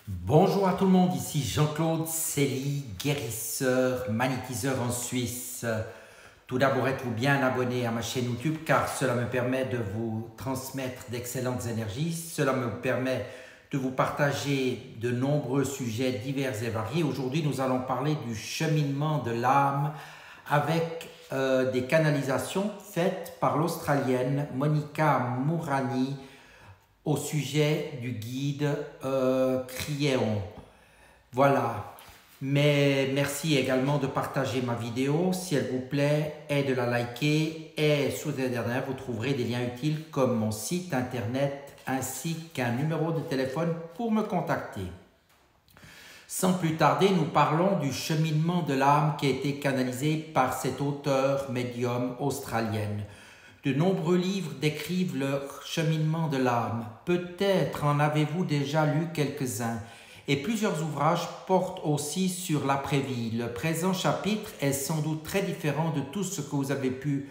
Bonjour à tout le monde, ici Jean-Claude Célie, guérisseur, magnétiseur en Suisse. Tout d'abord, êtes-vous bien abonné à ma chaîne YouTube car cela me permet de vous transmettre d'excellentes énergies. Cela me permet de vous partager de nombreux sujets divers et variés. Aujourd'hui, nous allons parler du cheminement de l'âme avec des canalisations faites par l'Australienne Monica Mourani au sujet du guide Criéon. Voilà. Mais merci également de partager ma vidéo si elle vous plaît et de la liker. Et sous les dernières, vous trouverez des liens utiles comme mon site internet ainsi qu'un numéro de téléphone pour me contacter. Sans plus tarder, nous parlons du cheminement de l'âme qui a été canalisé par cette auteure médium australienne. De nombreux livres décrivent le cheminement de l'âme. Peut-être en avez-vous déjà lu quelques-uns. Et plusieurs ouvrages portent aussi sur l'après-vie. Le présent chapitre est sans doute très différent de tout ce que vous avez pu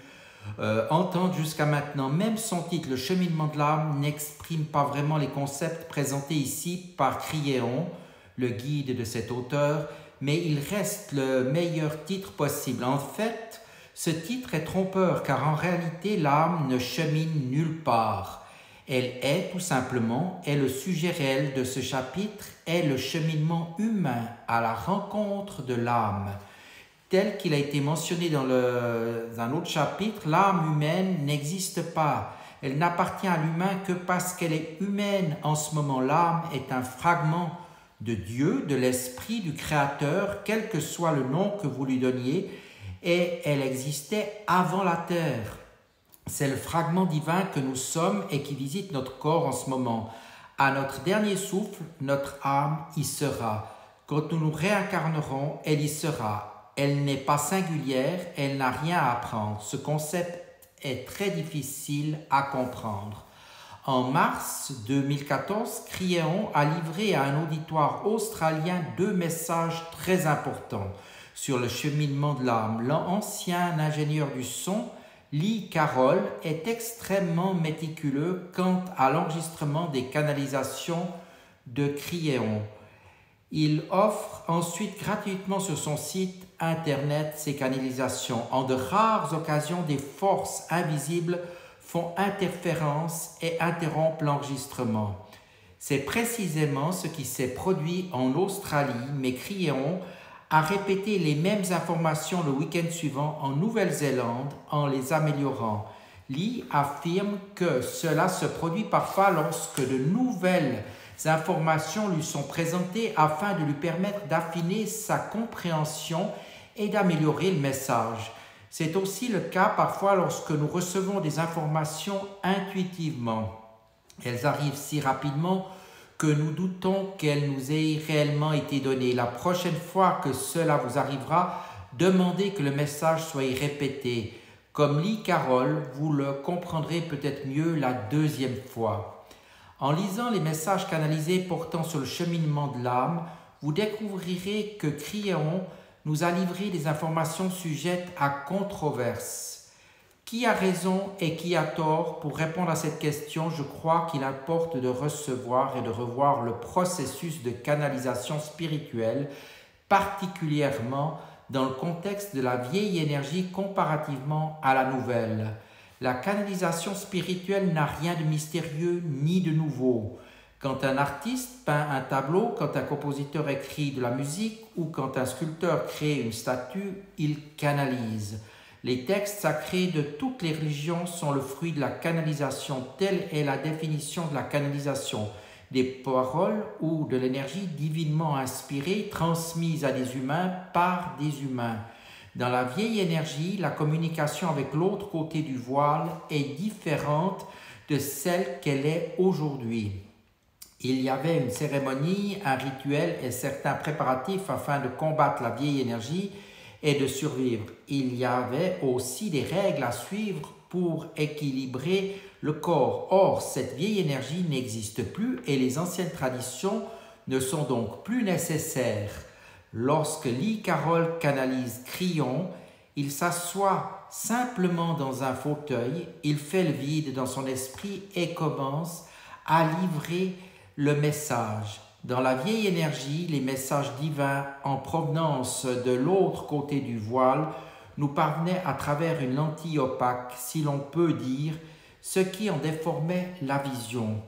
entendre jusqu'à maintenant. Même son titre, le cheminement de l'âme, n'exprime pas vraiment les concepts présentés ici par Criéon, le guide de cet auteur, mais il reste le meilleur titre possible. En fait, ce titre est trompeur car en réalité l'âme ne chemine nulle part. Elle est tout simplement, et le sujet réel de ce chapitre est le cheminement humain à la rencontre de l'âme. Tel qu'il a été mentionné dans un autre chapitre, l'âme humaine n'existe pas. Elle n'appartient à l'humain que parce qu'elle est humaine en ce moment. L'âme est un fragment de Dieu, de l'esprit, du Créateur, quel que soit le nom que vous lui donniez, et elle existait avant la terre. C'est le fragment divin que nous sommes et qui visite notre corps en ce moment. À notre dernier souffle, notre âme y sera. Quand nous nous réincarnerons, elle y sera. Elle n'est pas singulière, elle n'a rien à apprendre. Ce concept est très difficile à comprendre. En mars 2014, Criéon a livré à un auditoire australien 2 messages très importants sur le cheminement de l'âme. L'ancien ingénieur du son, Lee Carroll, est extrêmement méticuleux quant à l'enregistrement des canalisations de Criéon. Il offre ensuite gratuitement sur son site internet ces canalisations. En de rares occasions, des forces invisibles font interférence et interrompent l'enregistrement. C'est précisément ce qui s'est produit en Australie, mais Criéon a répété les mêmes informations le week-end suivant en Nouvelle-Zélande en les améliorant. Lee affirme que cela se produit parfois lorsque de nouvelles informations lui sont présentées afin de lui permettre d'affiner sa compréhension et d'améliorer le message. C'est aussi le cas parfois lorsque nous recevons des informations intuitivement. Elles arrivent si rapidement que nous doutons qu'elles nous aient réellement été données. La prochaine fois que cela vous arrivera, demandez que le message soit répété. Comme Lee Carroll, vous le comprendrez peut-être mieux la deuxième fois. En lisant les messages canalisés portant sur le cheminement de l'âme, vous découvrirez que Criéon nous a livré des informations sujettes à controverse. Qui a raison et qui a tort? Pour répondre à cette question, je crois qu'il importe de recevoir et de revoir le processus de canalisation spirituelle, particulièrement dans le contexte de la vieille énergie comparativement à la nouvelle. La canalisation spirituelle n'a rien de mystérieux ni de nouveau. Quand un artiste peint un tableau, quand un compositeur écrit de la musique ou quand un sculpteur crée une statue, il canalise. Les textes sacrés de toutes les religions sont le fruit de la canalisation. Telle est la définition de la canalisation. Des paroles ou de l'énergie divinement inspirée transmise à des humains par des humains. Dans la vieille énergie, la communication avec l'autre côté du voile est différente de celle qu'elle est aujourd'hui. Il y avait une cérémonie, un rituel et certains préparatifs afin de combattre la vieille énergie et de survivre. Il y avait aussi des règles à suivre pour équilibrer le corps. Or, cette vieille énergie n'existe plus et les anciennes traditions ne sont donc plus nécessaires. Lorsque Lee Carroll canalise Criéon, il s'assoit simplement dans un fauteuil, il fait le vide dans son esprit et commence à livrer le message. Dans la vieille énergie, les messages divins en provenance de l'autre côté du voile nous parvenaient à travers une lentille opaque, si l'on peut dire, ce qui en déformait la vision.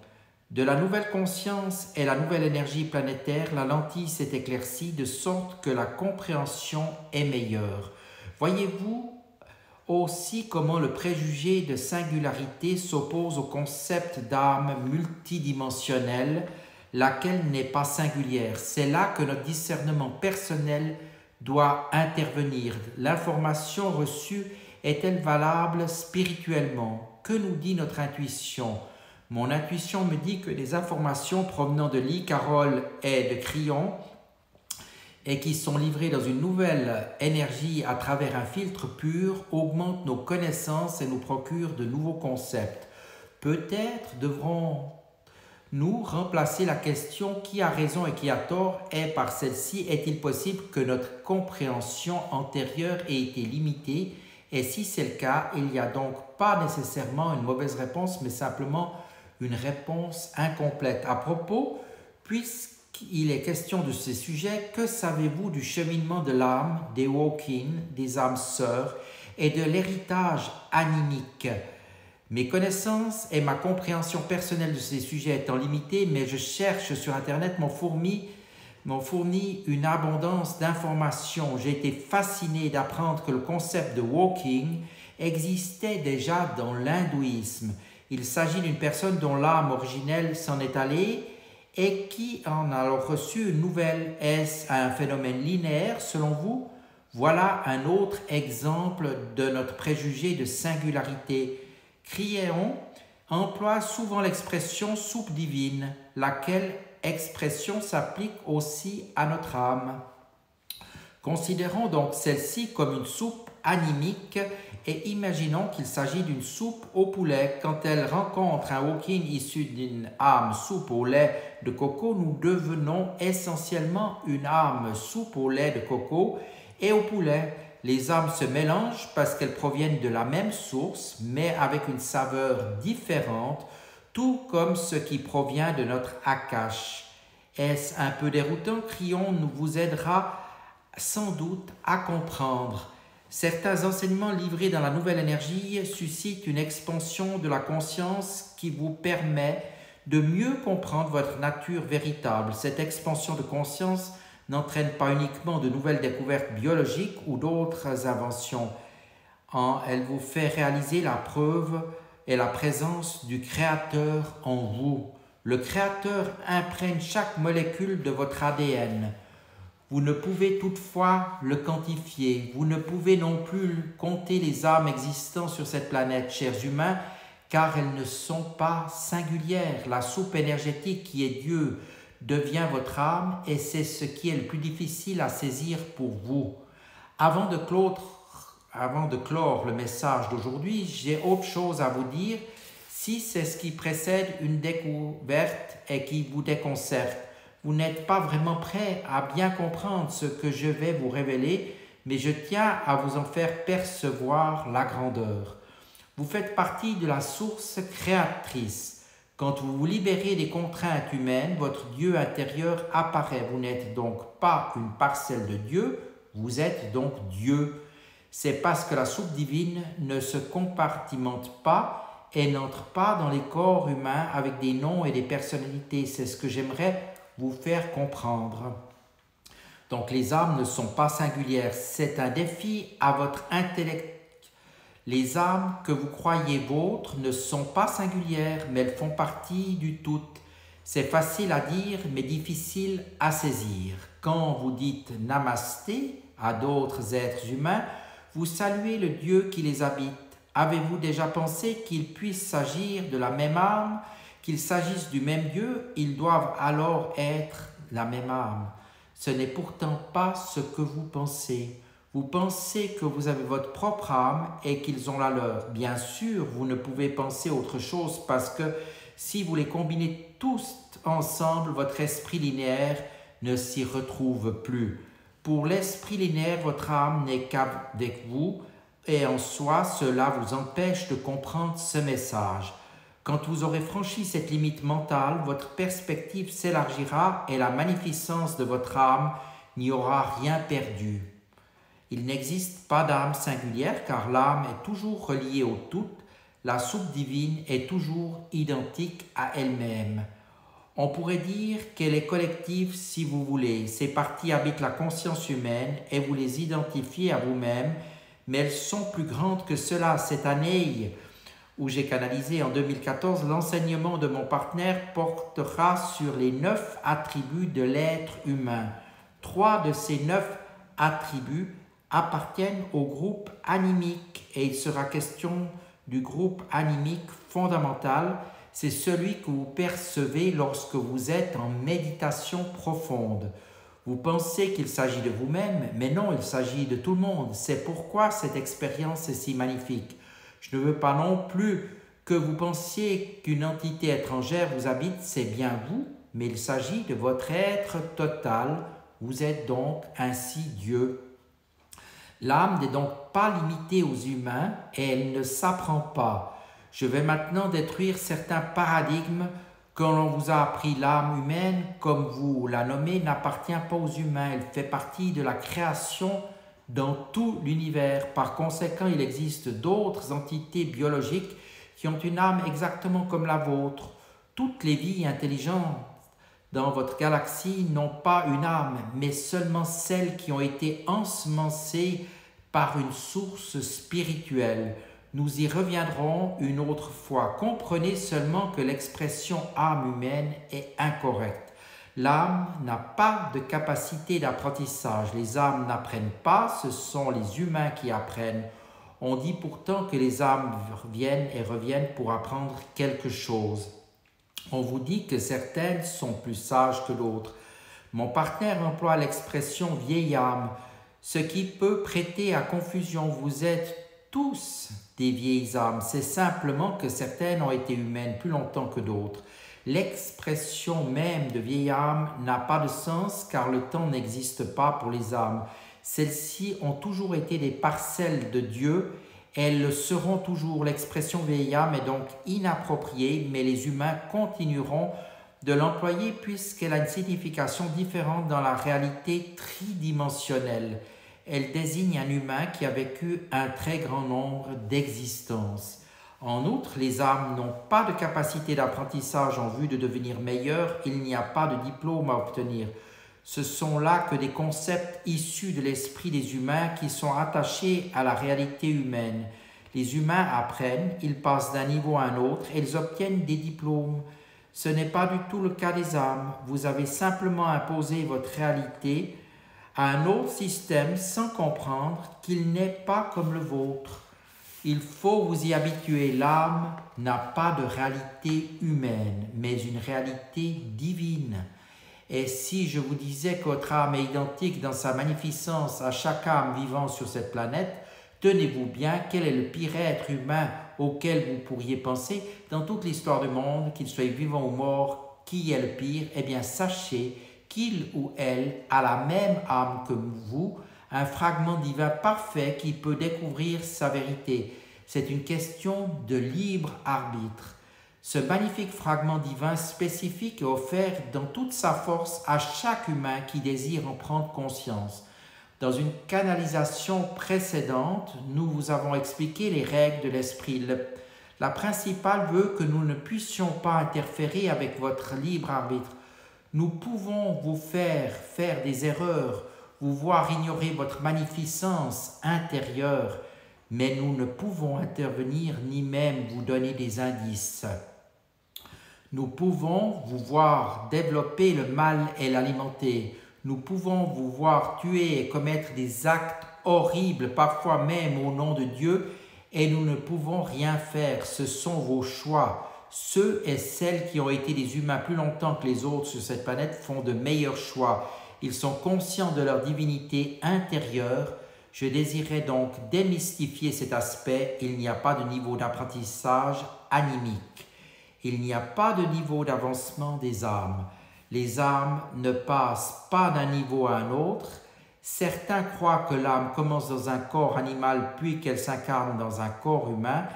De la nouvelle conscience et la nouvelle énergie planétaire, la lentille s'est éclaircie de sorte que la compréhension est meilleure. Voyez-vous aussi comment le préjugé de singularité s'oppose au concept d'âme multidimensionnelle, laquelle n'est pas singulière. C'est là que notre discernement personnel doit intervenir. L'information reçue est-elle valable spirituellement? Que nous dit notre intuition? Mon intuition me dit que les informations provenant de Lee Carroll et de Crillon et qui sont livrées dans une nouvelle énergie à travers un filtre pur augmentent nos connaissances et nous procurent de nouveaux concepts. Peut-être devrons-nous remplacer la question qui a raison et qui a tort et par celle-ci est-il possible que notre compréhension antérieure ait été limitée et si c'est le cas, il n'y a donc pas nécessairement une mauvaise réponse mais simplement une réponse incomplète. À propos, puisqu'il est question de ces sujets, que savez-vous du cheminement de l'âme, des walk-in, des âmes sœurs et de l'héritage animique? Mes connaissances et ma compréhension personnelle de ces sujets étant limitées, mais je cherche sur Internet m'ont fourni une abondance d'informations. J'ai été fasciné d'apprendre que le concept de walking existait déjà dans l'hindouisme. Il s'agit d'une personne dont l'âme originelle s'en est allée et qui en a alors reçu une nouvelle. Est-ce un phénomène linéaire selon vous? Voilà un autre exemple de notre préjugé de singularité. Crillon emploie souvent l'expression soupe divine, laquelle expression s'applique aussi à notre âme. Considérons donc celle-ci comme une soupe animique et imaginons qu'il s'agit d'une soupe au poulet. Quand elle rencontre un walk-in issu d'une âme soupe au lait de coco, nous devenons essentiellement une âme soupe au lait de coco et au poulet. Les âmes se mélangent parce qu'elles proviennent de la même source, mais avec une saveur différente, tout comme ce qui provient de notre Akash. Est-ce un peu déroutant? Crillon nous vous aidera sans doute à comprendre. Certains enseignements livrés dans la nouvelle énergie suscitent une expansion de la conscience qui vous permet de mieux comprendre votre nature véritable. Cette expansion de conscience n'entraîne pas uniquement de nouvelles découvertes biologiques ou d'autres inventions. Elle vous fait réaliser la preuve et la présence du Créateur en vous. Le Créateur imprègne chaque molécule de votre ADN. Vous ne pouvez toutefois le quantifier. Vous ne pouvez non plus compter les âmes existant sur cette planète, chers humains, car elles ne sont pas singulières. La soupe énergétique qui est Dieu devient votre âme et c'est ce qui est le plus difficile à saisir pour vous. Avant de clore le message d'aujourd'hui, j'ai autre chose à vous dire. Si c'est ce qui précède une découverte et qui vous déconcerte, vous n'êtes pas vraiment prêt à bien comprendre ce que je vais vous révéler, mais je tiens à vous en faire percevoir la grandeur. Vous faites partie de la source créatrice. Quand vous vous libérez des contraintes humaines, votre Dieu intérieur apparaît. Vous n'êtes donc pas une parcelle de Dieu, vous êtes donc Dieu. C'est parce que la soupe divine ne se compartimente pas et n'entre pas dans les corps humains avec des noms et des personnalités. C'est ce que j'aimerais vous faire comprendre. Donc les âmes ne sont pas singulières, c'est un défi à votre intellect. Les âmes que vous croyez vôtres ne sont pas singulières, mais elles font partie du tout. C'est facile à dire, mais difficile à saisir. Quand vous dites Namasté à d'autres êtres humains, vous saluez le Dieu qui les habite. Avez-vous déjà pensé qu'il puisse s'agir de la même âme? Qu'il s'agisse du même Dieu, ils doivent alors être la même âme. Ce n'est pourtant pas ce que vous pensez. Vous pensez que vous avez votre propre âme et qu'ils ont la leur. Bien sûr, vous ne pouvez penser autre chose parce que si vous les combinez tous ensemble, votre esprit linéaire ne s'y retrouve plus. Pour l'esprit linéaire, votre âme n'est qu'avec vous et en soi, cela vous empêche de comprendre ce message. Quand vous aurez franchi cette limite mentale, votre perspective s'élargira et la magnificence de votre âme n'y aura rien perdu. Il n'existe pas d'âme singulière car l'âme est toujours reliée au tout, la soupe divine est toujours identique à elle-même. On pourrait dire qu'elle est collective si vous voulez. Ces parties habitent la conscience humaine et vous les identifiez à vous-même, mais elles sont plus grandes que cela. Cette année où j'ai canalisé en 2014, l'enseignement de mon partenaire portera sur les 9 attributs de l'être humain. 3 de ces 9 attributs appartiennent au groupe animique et il sera question du groupe animique fondamental. C'est celui que vous percevez lorsque vous êtes en méditation profonde. Vous pensez qu'il s'agit de vous-même, mais non, il s'agit de tout le monde. C'est pourquoi cette expérience est si magnifique. Je ne veux pas non plus que vous pensiez qu'une entité étrangère vous habite, c'est bien vous, mais il s'agit de votre être total. Vous êtes donc ainsi Dieu. L'âme n'est donc pas limitée aux humains et elle ne s'apprend pas. Je vais maintenant détruire certains paradigmes quand l'on vous a appris. L'âme humaine, comme vous la nommez, n'appartient pas aux humains. Elle fait partie de la création dans tout l'univers. Par conséquent, il existe d'autres entités biologiques qui ont une âme exactement comme la vôtre. Toutes les vies intelligentes dans votre galaxie n'ont pas une âme, mais seulement celles qui ont été ensemencées par une source spirituelle. Nous y reviendrons une autre fois. Comprenez seulement que l'expression âme humaine est incorrecte. L'âme n'a pas de capacité d'apprentissage. Les âmes n'apprennent pas, ce sont les humains qui apprennent. On dit pourtant que les âmes viennent et reviennent pour apprendre quelque chose. On vous dit que certaines sont plus sages que d'autres. Mon partenaire emploie l'expression vieille âme, ce qui peut prêter à confusion. Vous êtes tous des vieilles âmes, c'est simplement que certaines ont été humaines plus longtemps que d'autres. L'expression même de vieille âme n'a pas de sens car le temps n'existe pas pour les âmes. Celles-ci ont toujours été des parcelles de Dieu, elles le seront toujours. L'expression vieille âme est donc inappropriée, mais les humains continueront de l'employer puisqu'elle a une signification différente dans la réalité tridimensionnelle. Elle désigne un humain qui a vécu un très grand nombre d'existences. En outre, les âmes n'ont pas de capacité d'apprentissage en vue de devenir meilleures, il n'y a pas de diplôme à obtenir. Ce sont là que des concepts issus de l'esprit des humains qui sont attachés à la réalité humaine. Les humains apprennent, ils passent d'un niveau à un autre et ils obtiennent des diplômes. Ce n'est pas du tout le cas des âmes. Vous avez simplement imposé votre réalité à un autre système sans comprendre qu'il n'est pas comme le vôtre. Il faut vous y habituer. L'âme n'a pas de réalité humaine, mais une réalité divine. Et si je vous disais que votre âme est identique dans sa magnificence à chaque âme vivant sur cette planète, tenez-vous bien, quel est le pire être humain auquel vous pourriez penser dans toute l'histoire du monde, qu'il soit vivant ou mort, qui est le pire? Eh bien, sachez qu'il ou elle a la même âme que vous, un fragment divin parfait qui peut découvrir sa vérité. C'est une question de libre arbitre. Ce magnifique fragment divin spécifique est offert dans toute sa force à chaque humain qui désire en prendre conscience. Dans une canalisation précédente, nous vous avons expliqué les règles de l'esprit. La principale veut que nous ne puissions pas interférer avec votre libre arbitre. Nous pouvons vous faire des erreurs, vous voir ignorer votre magnificence intérieure, mais nous ne pouvons intervenir ni même vous donner des indices. Nous pouvons vous voir développer le mal et l'alimenter. Nous pouvons vous voir tuer et commettre des actes horribles, parfois même au nom de Dieu, et nous ne pouvons rien faire. Ce sont vos choix. Ceux et celles qui ont été des humains plus longtemps que les autres sur cette planète font de meilleurs choix. Ils sont conscients de leur divinité intérieure. Je désirais donc démystifier cet aspect. Il n'y a pas de niveau d'apprentissage animique. Il n'y a pas de niveau d'avancement des âmes. Les âmes ne passent pas d'un niveau à un autre. Certains croient que l'âme commence dans un corps animal puis qu'elle s'incarne dans un corps humain.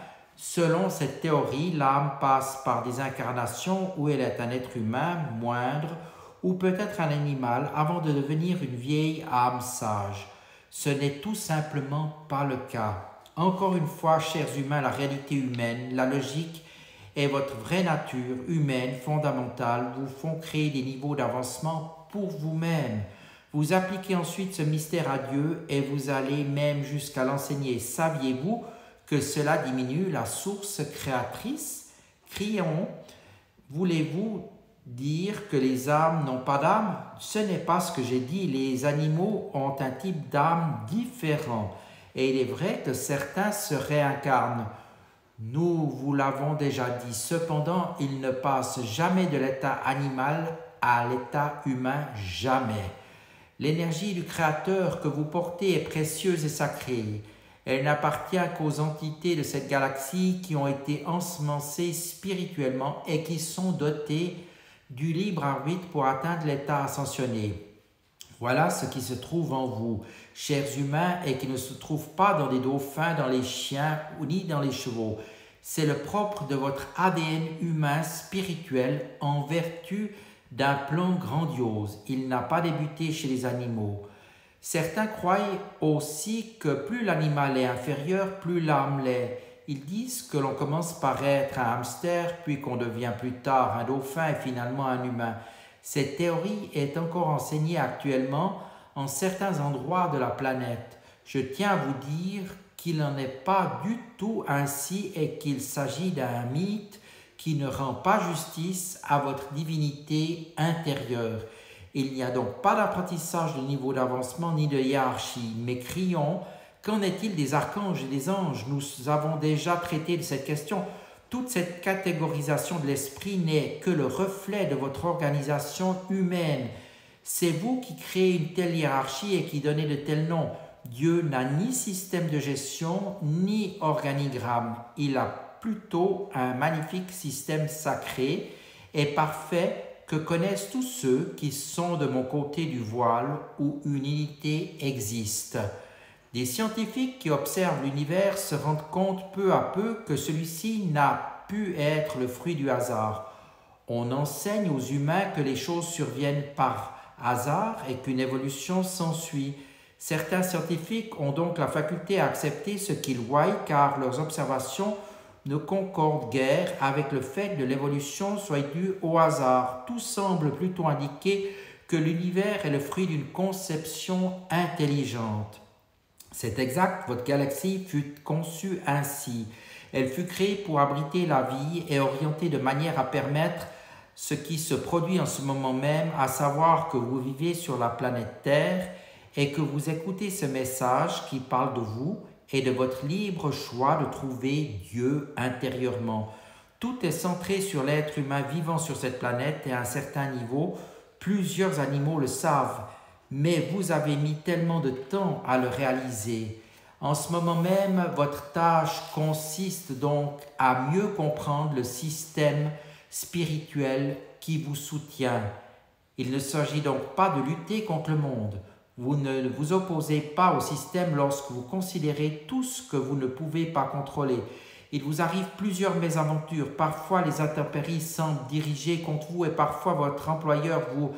Selon cette théorie, l'âme passe par des incarnations où elle est un être humain moindre ou peut-être un animal avant de devenir une vieille âme sage. Ce n'est tout simplement pas le cas. Encore une fois, chers humains, la réalité humaine, la logique et votre vraie nature humaine fondamentale vous font créer des niveaux d'avancement pour vous-même. Vous appliquez ensuite ce mystère à Dieu et vous allez même jusqu'à l'enseigner. Saviez-vous que cela diminue la source créatrice? Crions, voulez-vous dire que les âmes n'ont pas d'âme? Ce n'est pas ce que j'ai dit. Les animaux ont un type d'âme différent. Et il est vrai que certains se réincarnent. Nous vous l'avons déjà dit. Cependant, ils ne passent jamais de l'état animal à l'état humain. Jamais. L'énergie du Créateur que vous portez est précieuse et sacrée. Elle n'appartient qu'aux entités de cette galaxie qui ont été ensemencées spirituellement et qui sont dotées du libre arbitre pour atteindre l'état ascensionné. Voilà ce qui se trouve en vous, chers humains, et qui ne se trouve pas dans des dauphins, dans les chiens ou ni dans les chevaux. C'est le propre de votre ADN humain spirituel en vertu d'un plan grandiose. Il n'a pas débuté chez les animaux. Certains croient aussi que plus l'animal est inférieur, plus l'âme l'est. Ils disent que l'on commence par être un hamster, puis qu'on devient plus tard un dauphin et finalement un humain. Cette théorie est encore enseignée actuellement en certains endroits de la planète. Je tiens à vous dire qu'il n'en est pas du tout ainsi et qu'il s'agit d'un mythe qui ne rend pas justice à votre divinité intérieure. Il n'y a donc pas d'apprentissage de niveau d'avancement ni de hiérarchie. Mais crions, qu'en est-il des archanges et des anges? Nous avons déjà traité de cette question. Toute cette catégorisation de l'esprit n'est que le reflet de votre organisation humaine. C'est vous qui créez une telle hiérarchie et qui donnez de tels noms. Dieu n'a ni système de gestion ni organigramme. Il a plutôt un magnifique système sacré et parfait que connaissent tous ceux qui sont de mon côté du voile où une unité existe. Des scientifiques qui observent l'univers se rendent compte peu à peu que celui-ci n'a pu être le fruit du hasard. On enseigne aux humains que les choses surviennent par hasard et qu'une évolution s'ensuit. Certains scientifiques ont donc la faculté à accepter ce qu'ils voient car leurs observations ne concorde guère avec le fait que l'évolution soit due au hasard. Tout semble plutôt indiquer que l'univers est le fruit d'une conception intelligente. C'est exact, votre galaxie fut conçue ainsi. Elle fut créée pour abriter la vie et orientée de manière à permettre ce qui se produit en ce moment même, à savoir que vous vivez sur la planète Terre et que vous écoutez ce message qui parle de vous et de votre libre choix de trouver Dieu intérieurement. Tout est centré sur l'être humain vivant sur cette planète et à un certain niveau, plusieurs animaux le savent, mais vous avez mis tellement de temps à le réaliser. En ce moment même, votre tâche consiste donc à mieux comprendre le système spirituel qui vous soutient. Il ne s'agit donc pas de lutter contre le monde. Vous ne vous opposez pas au système lorsque vous considérez tout ce que vous ne pouvez pas contrôler. Il vous arrive plusieurs mésaventures. Parfois, les intempéries semblent dirigées contre vous et parfois votre employeur vous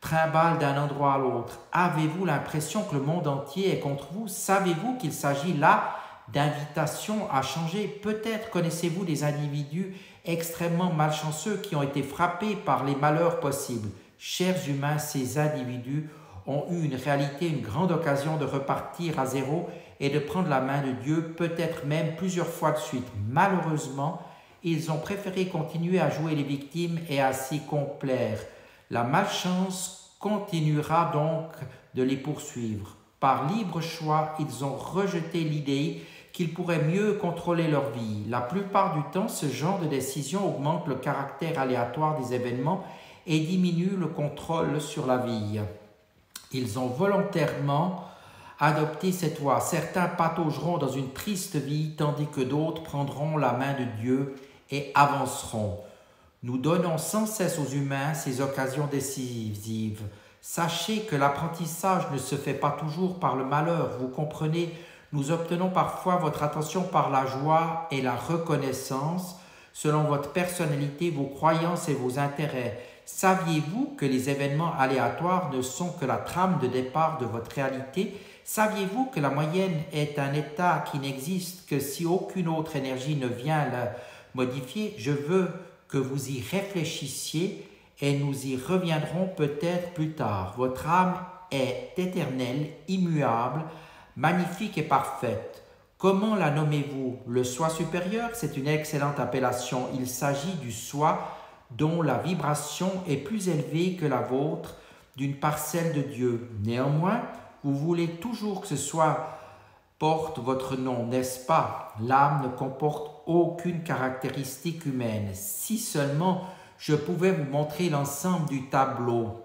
trimballe d'un endroit à l'autre. Avez-vous l'impression que le monde entier est contre vous? Savez-vous qu'il s'agit là d'invitation à changer? Peut-être connaissez-vous des individus extrêmement malchanceux qui ont été frappés par les malheurs possibles. Chers humains, ces individus ont eu une réalité, une grande occasion de repartir à zéro et de prendre la main de Dieu, peut-être même plusieurs fois de suite. Malheureusement, ils ont préféré continuer à jouer les victimes et à s'y complaire. La malchance continuera donc de les poursuivre. Par libre choix, ils ont rejeté l'idée qu'ils pourraient mieux contrôler leur vie. La plupart du temps, ce genre de décision augmente le caractère aléatoire des événements et diminue le contrôle sur la vie. Ils ont volontairement adopté cette voie. Certains pataugeront dans une triste vie, tandis que d'autres prendront la main de Dieu et avanceront. Nous donnons sans cesse aux humains ces occasions décisives. Sachez que l'apprentissage ne se fait pas toujours par le malheur. Vous comprenez, Nous obtenons parfois votre attention par la joie et la reconnaissance, selon votre personnalité, vos croyances et vos intérêts. Saviez-vous que les événements aléatoires ne sont que la trame de départ de votre réalité? Saviez-vous que la moyenne est un état qui n'existe que si aucune autre énergie ne vient le modifier? Je veux que vous y réfléchissiez et nous y reviendrons peut-être plus tard. Votre âme est éternelle, immuable, magnifique et parfaite. Comment la nommez-vous? Le soi supérieur, c'est une excellente appellation. Il s'agit du soi dont la vibration est plus élevée que la vôtre, d'une parcelle de Dieu. Néanmoins, vous voulez toujours que ce soi porte votre nom, n'est-ce pas? L'âme ne comporte aucune caractéristique humaine. Si seulement je pouvais vous montrer l'ensemble du tableau.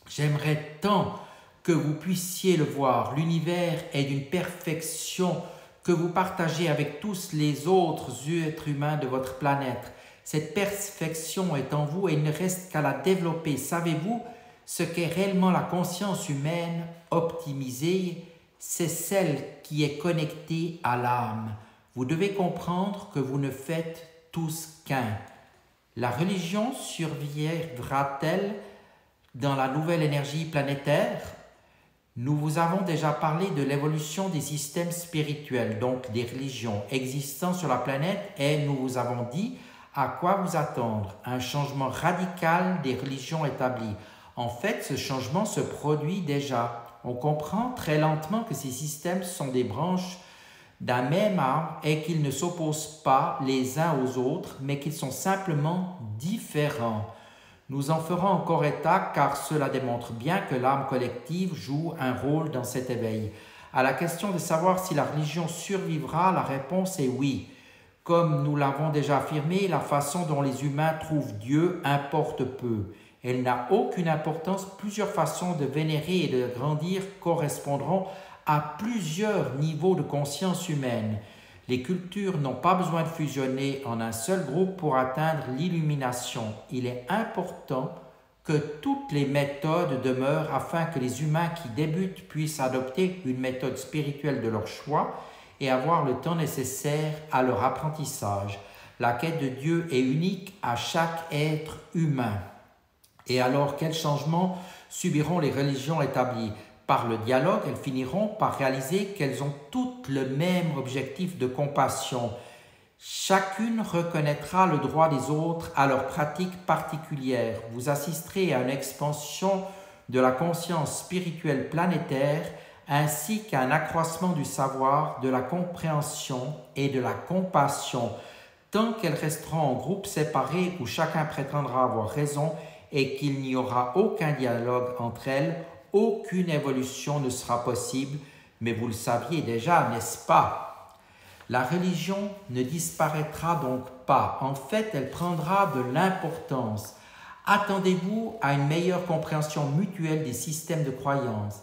J'aimerais tant que vous puissiez le voir. L'univers est d'une perfection que vous partagez avec tous les autres êtres humains de votre planète. Cette perfection est en vous et il ne reste qu'à la développer. Savez-vous ce qu'est réellement la conscience humaine optimisée? C'est celle qui est connectée à l'âme. Vous devez comprendre que vous ne faites tous qu'un. La religion survivra-t-elle dans la nouvelle énergie planétaire? Nous vous avons déjà parlé de l'évolution des systèmes spirituels, donc des religions existant sur la planète, et nous vous avons dit à quoi vous attendre. Un changement radical des religions établies. En fait, ce changement se produit déjà. On comprend très lentement que ces systèmes sont des branches d'un même arbre et qu'ils ne s'opposent pas les uns aux autres, mais qu'ils sont simplement différents. Nous en ferons encore état car cela démontre bien que l'âme collective joue un rôle dans cet éveil. À la question de savoir si la religion survivra, la réponse est oui. Comme nous l'avons déjà affirmé, la façon dont les humains trouvent Dieu importe peu. Elle n'a aucune importance. Plusieurs façons de vénérer et de grandir correspondront à plusieurs niveaux de conscience humaine. Les cultures n'ont pas besoin de fusionner en un seul groupe pour atteindre l'illumination. Il est important que toutes les méthodes demeurent afin que les humains qui débutent puissent adopter une méthode spirituelle de leur choix et avoir le temps nécessaire à leur apprentissage. La quête de Dieu est unique à chaque être humain. Et alors, quels changements subiront les religions établies? Par le dialogue, elles finiront par réaliser qu'elles ont toutes le même objectif de compassion. Chacune reconnaîtra le droit des autres à leurs pratiques particulières. Vous assisterez à une expansion de la conscience spirituelle planétaire ainsi qu'à un accroissement du savoir, de la compréhension et de la compassion. Tant qu'elles resteront en groupes séparés où chacun prétendra avoir raison et qu'il n'y aura aucun dialogue entre elles, aucune évolution ne sera possible, mais vous le saviez déjà, n'est-ce pas? La religion ne disparaîtra donc pas. En fait, elle prendra de l'importance. Attendez-vous à une meilleure compréhension mutuelle des systèmes de croyances.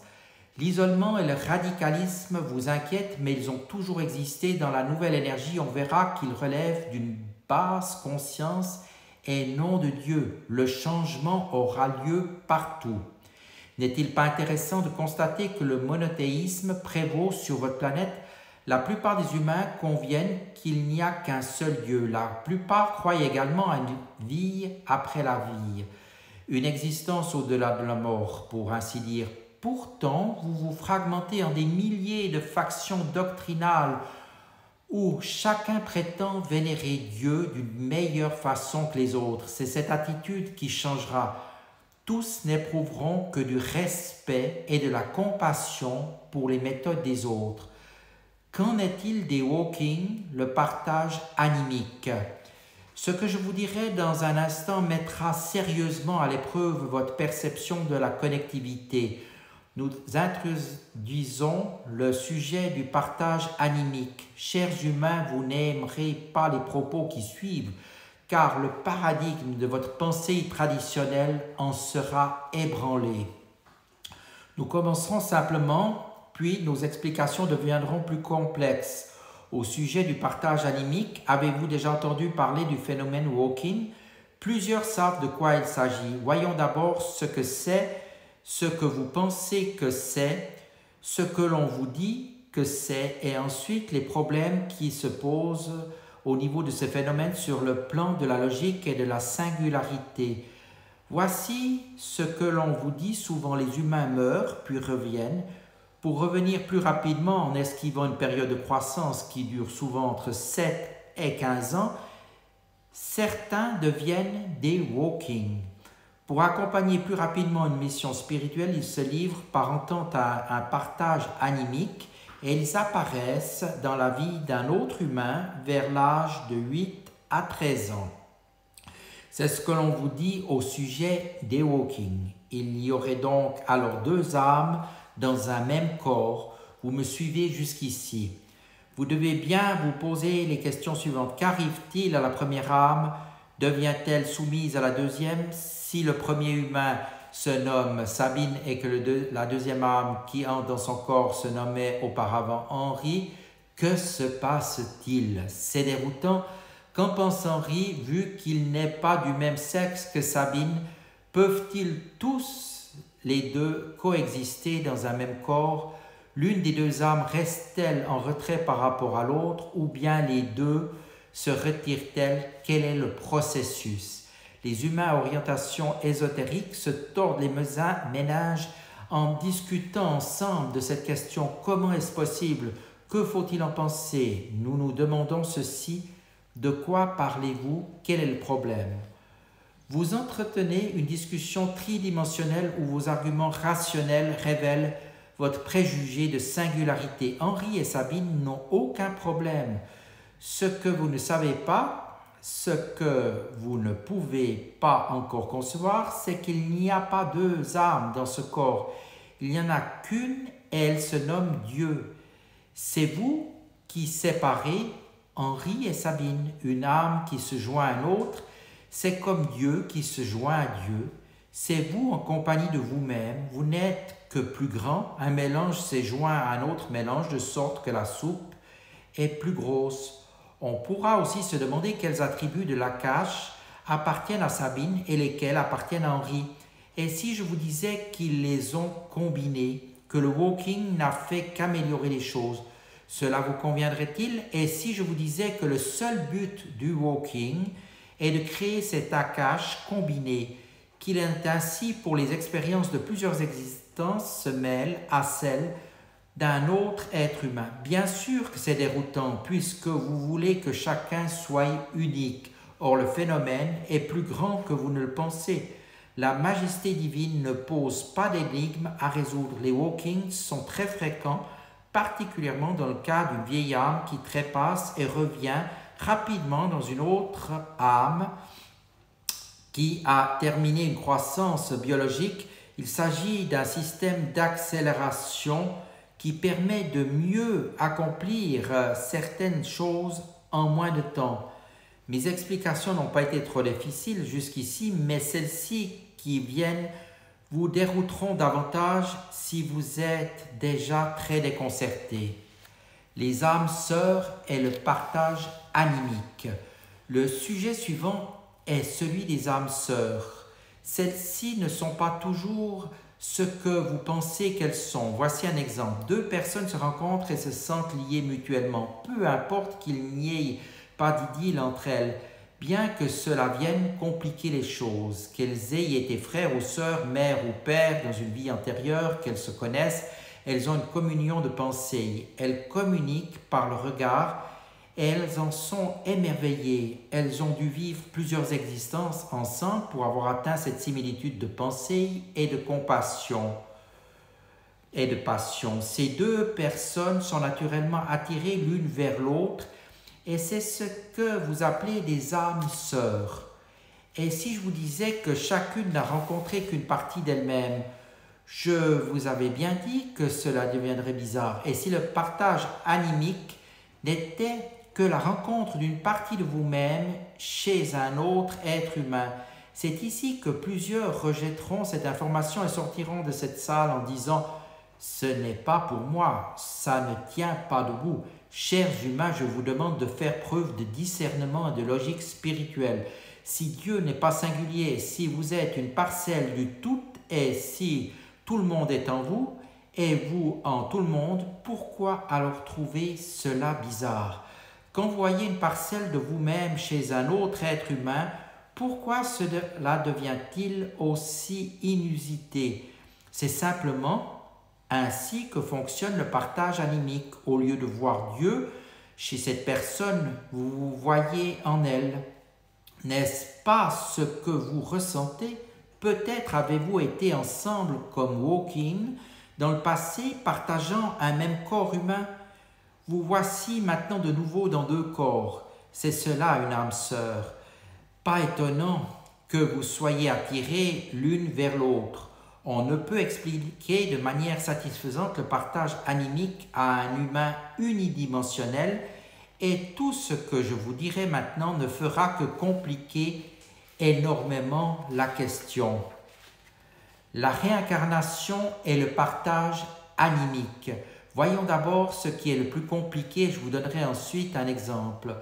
L'isolement et le radicalisme vous inquiètent, mais ils ont toujours existé. Dans la nouvelle énergie, on verra qu'ils relèvent d'une basse conscience et non de Dieu. Le changement aura lieu partout. N'est-il pas intéressant de constater que le monothéisme prévaut sur votre planète? La plupart des humains conviennent qu'il n'y a qu'un seul Dieu. La plupart croient également à une vie après la vie, une existence au-delà de la mort, pour ainsi dire. Pourtant, vous vous fragmentez en des milliers de factions doctrinales où chacun prétend vénérer Dieu d'une meilleure façon que les autres. C'est cette attitude qui changera. Tous n'éprouveront que du respect et de la compassion pour les méthodes des autres. Qu'en est-il des walking, le partage animique? Ce que je vous dirai dans un instant mettra sérieusement à l'épreuve votre perception de la connectivité. Nous introduisons le sujet du partage animique. Chers humains, vous n'aimerez pas les propos qui suivent, car le paradigme de votre pensée traditionnelle en sera ébranlé. Nous commencerons simplement, puis nos explications deviendront plus complexes. Au sujet du partage animique, avez-vous déjà entendu parler du phénomène walking? Plusieurs savent de quoi il s'agit. Voyons d'abord ce que c'est, ce que vous pensez que c'est, ce que l'on vous dit que c'est et ensuite les problèmes qui se posent au niveau de ces phénomènes sur le plan de la logique et de la singularité. Voici ce que l'on vous dit souvent: les humains meurent puis reviennent pour revenir plus rapidement en esquivant une période de croissance qui dure souvent entre 7 et 15 ans. Certains deviennent des walking. Pour accompagner plus rapidement une mission spirituelle, ils se livrent par entente à un partage animique et ils apparaissent dans la vie d'un autre humain vers l'âge de 8 à 13 ans. C'est ce que l'on vous dit au sujet des walking. Il y aurait donc alors deux âmes dans un même corps. Vous me suivez jusqu'ici. Vous devez bien vous poser les questions suivantes. Qu'arrive-t-il à la première âme? Devient-elle soumise à la deuxième? Si le premier humain se nomme Sabine et que la deuxième âme qui entre dans son corps se nommait auparavant Henri, que se passe-t-il? C'est déroutant. Qu'en pense Henri, vu qu'il n'est pas du même sexe que Sabine? Peuvent-ils tous les deux coexister dans un même corps? L'une des deux âmes reste-t-elle en retrait par rapport à l'autre, ou bien les deux se retirent-elles? Quel est le processus? Les humains à orientation ésotérique se tordent les méninges en discutant ensemble de cette question. Comment est-ce possible? Que faut-il en penser? Nous nous demandons ceci. De quoi parlez-vous? Quel est le problème? Vous entretenez une discussion tridimensionnelle où vos arguments rationnels révèlent votre préjugé de singularité. Henri et Sabine n'ont aucun problème. Ce que vous ne savez pas, ce que vous ne pouvez pas encore concevoir, c'est qu'il n'y a pas deux âmes dans ce corps. Il n'y en a qu'une et elle se nomme Dieu. C'est vous qui séparez Henri et Sabine. Une âme qui se joint à une autre, c'est comme Dieu qui se joint à Dieu. C'est vous en compagnie de vous-même. Vous n'êtes que plus grand. Un mélange s'est joint à un autre mélange de sorte que la soupe est plus grosse. On pourra aussi se demander quels attributs de Lakash appartiennent à Sabine et lesquels appartiennent à Henri. Et si je vous disais qu'ils les ont combinés, que le walking n'a fait qu'améliorer les choses, cela vous conviendrait-il? Et si je vous disais que le seul but du walking est de créer cet Akash combiné, qu'il est ainsi pour les expériences de plusieurs existences se mêlent à celles d'un autre être humain. Bien sûr que c'est déroutant puisque vous voulez que chacun soit unique. Or le phénomène est plus grand que vous ne le pensez. La majesté divine ne pose pas d'énigmes à résoudre. Les walkings sont très fréquents, particulièrement dans le cas d'une vieille âme qui trépasse et revient rapidement dans une autre âme qui a terminé une croissance biologique. Il s'agit d'un système d'accélération qui permet de mieux accomplir certaines choses en moins de temps. Mes explications n'ont pas été trop difficiles jusqu'ici, mais celles-ci qui viennent vous dérouteront davantage si vous êtes déjà très déconcerté. Les âmes sœurs et le partage animique. Le sujet suivant est celui des âmes sœurs. Celles-ci ne sont pas toujours ce que vous pensez qu'elles sont. Voici un exemple. Deux personnes se rencontrent et se sentent liées mutuellement. Peu importe qu'il n'y ait pas d'idylle entre elles, bien que cela vienne compliquer les choses, qu'elles aient été frères ou sœurs, mère ou père dans une vie antérieure, qu'elles se connaissent, elles ont une communion de pensée. Elles communiquent par le regard. Elles en sont émerveillées. Elles ont dû vivre plusieurs existences ensemble pour avoir atteint cette similitude de pensée et de compassion et de passion. Ces deux personnes sont naturellement attirées l'une vers l'autre et c'est ce que vous appelez des âmes sœurs. Et si je vous disais que chacune n'a rencontré qu'une partie d'elle-même, je vous avais bien dit que cela deviendrait bizarre. Et si le partage animique n'était que la rencontre d'une partie de vous-même chez un autre être humain. C'est ici que plusieurs rejetteront cette information et sortiront de cette salle en disant « Ce n'est pas pour moi, ça ne tient pas debout. Chers humains, je vous demande de faire preuve de discernement et de logique spirituelle. Si Dieu n'est pas singulier, si vous êtes une parcelle du tout et si tout le monde est en vous, et vous en tout le monde, pourquoi alors trouver cela bizarre? Quand vous voyez une parcelle de vous-même chez un autre être humain, pourquoi cela devient-il aussi inusité? C'est simplement ainsi que fonctionne le partage animique. Au lieu de voir Dieu chez cette personne, vous voyez en elle. N'est-ce pas ce que vous ressentez? Peut-être avez-vous été ensemble comme Walking dans le passé, partageant un même corps humain. Vous voici maintenant de nouveau dans deux corps. C'est cela une âme sœur. Pas étonnant que vous soyez attirés l'une vers l'autre. On ne peut expliquer de manière satisfaisante le partage animique à un humain unidimensionnel et tout ce que je vous dirai maintenant ne fera que compliquer énormément la question. La réincarnation et le partage animique. Voyons d'abord ce qui est le plus compliqué, je vous donnerai ensuite un exemple.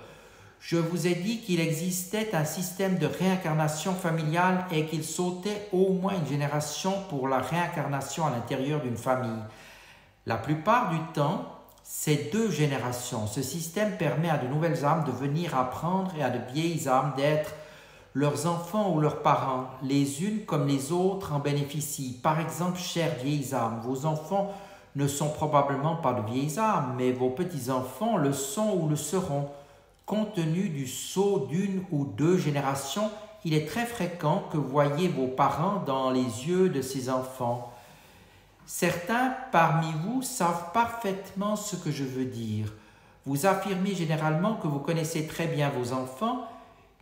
Je vous ai dit qu'il existait un système de réincarnation familiale et qu'il sautait au moins une génération pour la réincarnation à l'intérieur d'une famille. La plupart du temps, c'est 2 générations. Ce système permet à de nouvelles âmes de venir apprendre et à de vieilles âmes d'être leurs enfants ou leurs parents. Les unes comme les autres en bénéficient. Par exemple, chères vieilles âmes, vos enfants ne sont probablement pas de vieilles âmes, mais vos petits-enfants le sont ou le seront. Compte tenu du saut d'une ou 2 générations, il est très fréquent que vous voyez vos parents dans les yeux de ces enfants. Certains parmi vous savent parfaitement ce que je veux dire. Vous affirmez généralement que vous connaissez très bien vos enfants,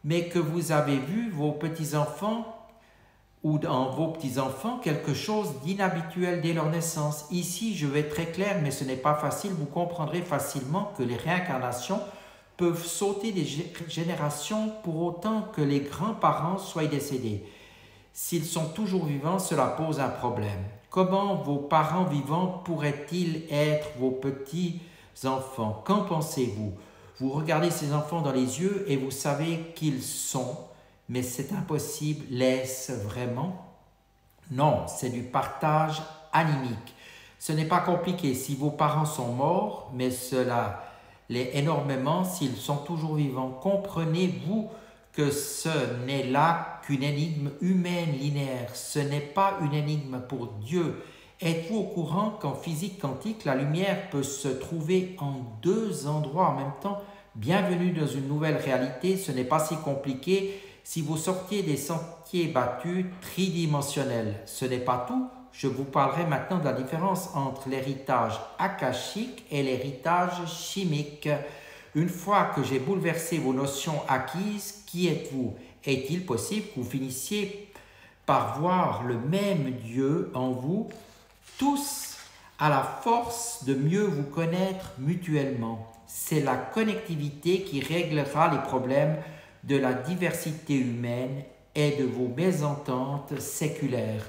mais que vous avez vu vos petits-enfants ou dans vos petits-enfants quelque chose d'inhabituel dès leur naissance. Ici, je vais être très clair, mais ce n'est pas facile. Vous comprendrez facilement que les réincarnations peuvent sauter des générations pour autant que les grands-parents soient décédés. S'ils sont toujours vivants, cela pose un problème. Comment vos parents vivants pourraient-ils être vos petits-enfants? Qu'en pensez-vous? Vous regardez ces enfants dans les yeux et vous savez qu'ils sont, mais c'est impossible. L'est-ce vraiment? Non, c'est du partage animique. Ce n'est pas compliqué. Si vos parents sont morts, mais cela l'est énormément s'ils sont toujours vivants. Comprenez-vous que ce n'est là qu'une énigme humaine linéaire. Ce n'est pas une énigme pour Dieu. Êtes-vous au courant qu'en physique quantique, la lumière peut se trouver en 2 endroits en même temps? Bienvenue dans une nouvelle réalité, ce n'est pas si compliqué si vous sortiez des sentiers battus tridimensionnels. Ce n'est pas tout. Je vous parlerai maintenant de la différence entre l'héritage akashique et l'héritage chimique. Une fois que j'ai bouleversé vos notions acquises, qui êtes-vous? Est-il possible que vous finissiez par voir le même Dieu en vous, tous à la force de mieux vous connaître mutuellement? C'est la connectivité qui réglera les problèmes de la diversité humaine et de vos mésententes séculaires.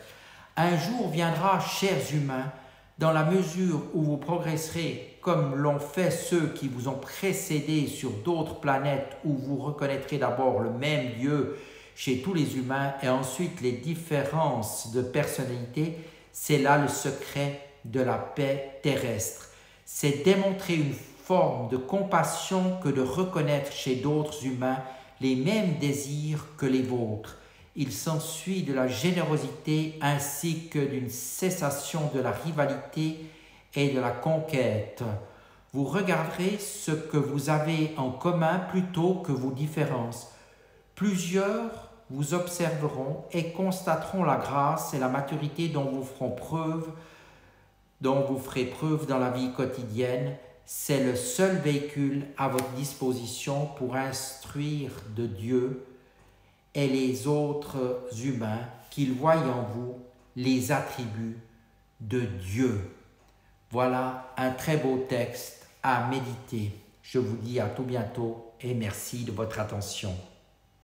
Un jour viendra, chers humains, dans la mesure où vous progresserez comme l'ont fait ceux qui vous ont précédés sur d'autres planètes, où vous reconnaîtrez d'abord le même Dieu chez tous les humains et ensuite les différences de personnalité. C'est là le secret de la paix terrestre. C'est démontrer une forme de compassion que de reconnaître chez d'autres humains les mêmes désirs que les vôtres. Il s'ensuit de la générosité ainsi que d'une cessation de la rivalité et de la conquête. Vous regarderez ce que vous avez en commun plutôt que vos différences. Plusieurs vous observeront et constateront la grâce et la maturité dont vous ferez preuve dans la vie quotidienne. C'est le seul véhicule à votre disposition pour instruire de Dieu et les autres humains qu'ils voient en vous les attributs de Dieu. Voilà un très beau texte à méditer. Je vous dis à tout bientôt et merci de votre attention.